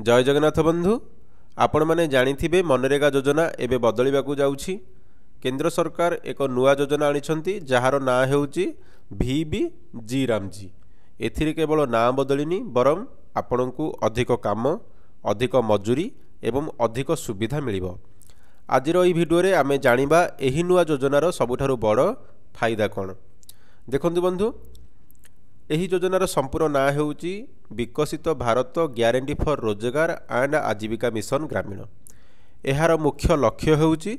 जय जगन्नाथ बंधु आपण मैंने जानिथिबे मनरेगा योजना एबे बदलिबाकू जाउछि। केंद्र सरकार एक नुआ योजना आनिछंती जहार ना हेउछि VB जी रामजी। एथिरे केवल ना बदलिनी बरम आपणकू अधिक काम अधिक मजूरी एवं अधिक सुविधा मिलिबो। आजिर ई भिडियो रे आमे जानिबा एही नुआ योजनार सबुठारु बड़ फायदा कोन। देखंतु बंधु एही योजनार संपूर्ण ना हेउछि विकसित भारत ग्यारंटी फॉर रोजगार एंड आजीविका मिशन ग्रामीण। एहार मुख्य लक्ष्य हेउछि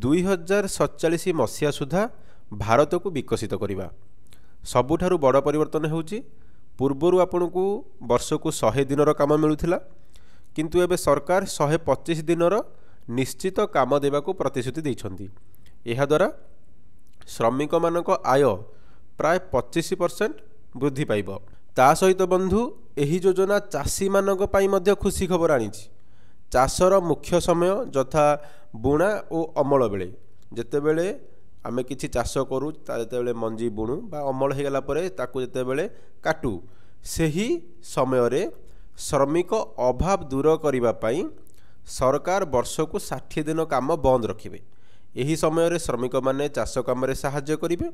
2047 मसीहा सुधा भारत को विकसित करवा। सबुठारु बड़ परिवर्तन हेउछि पूर्वरु आपनकू वर्ष को 100 दिनर काम मिलुथिला किंतु एबे सरकार 125 दिनर निश्चित काम देबाकू प्रतिश्रुति दैछंती। एहा द्वारा श्रमिक मानक आय प्राय 25% वृद्धि पाइब। ता सहित बंधु एही योजना चाषी मानक पाई मध्य खुशी खबर आनिछि। चाषर मुख्य समय यथा बुणा और अमल बेले जेतेबेले आमे किछि चाष करू तेतेबेले मंजी बुणु बा अमल हो गला परे ताकू जेतेबेले काटू सेही समय रे श्रमिक अभाव दूर करिबा पाई सरकार वर्ष को 60 दिन काम बंद रखिबे। एही समय रे श्रमिक माने चाष काम रे सहाय्य करिवे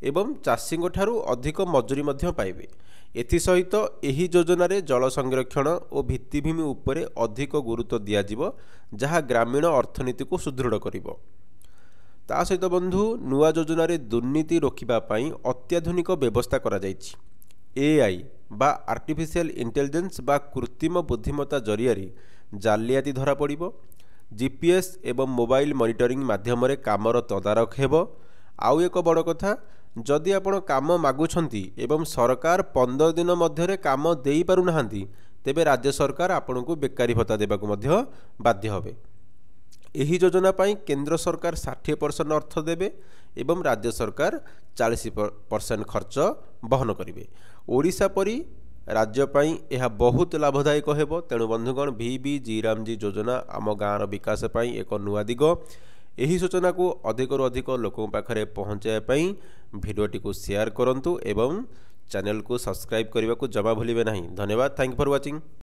एवं चाषी ठारू अधिक मजूरी मध्य पाइबे। एथि सहित एही योजना रे जल संरक्षण और भित्तिभूमि उपरे अधिक गुरुत्व दिया जिवो जहा ग्रामीण अर्थनीति को सुदृढ़ करिवो। ता सहित बंधु नुआ योजना रे दुर्नीति रोकिबा पाई अत्याधुनिक व्यवस्था करा जायछि। AI बा आर्टिफिशियल इंटेलिजेंस बा कृत्रिम बुद्धिमत्ता जरिया रे जालियाती धरा पड़िबो। GPS एवं मोबाइल मॉनिटरिंग माध्यम रे कामर तदारख हेबो। आउ एक बड़ कथा जदि आपण काम मागुछंती एवं सरकार 15 दिन मध्य काम देई पारु नाहांती तेबे राज्य सरकार आपनकू बेकारी भत्ता देबाकू मध्य बाध्य होबे। एही योजना पाई केंद्र सरकार 60% अर्थ देबे एवं राज्य सरकार 40% खर्च बहन करिवे। ओडिशा परी राज्य पाई यह बहुत लाभदायक हेबो। तेणु बंधुगण VB जी रामजी योजना आम गाँवर विकास पाई एक नुआ दिग। एही सूचना को अधिकरु अधिक लोकों पाखरे पहुँचाया पाई भिडियोटी को शेयर करंतु एवं चैनल को सब्सक्राइब करने को जमा भूलिबे नहीं। धन्यवाद। Thank you for watching.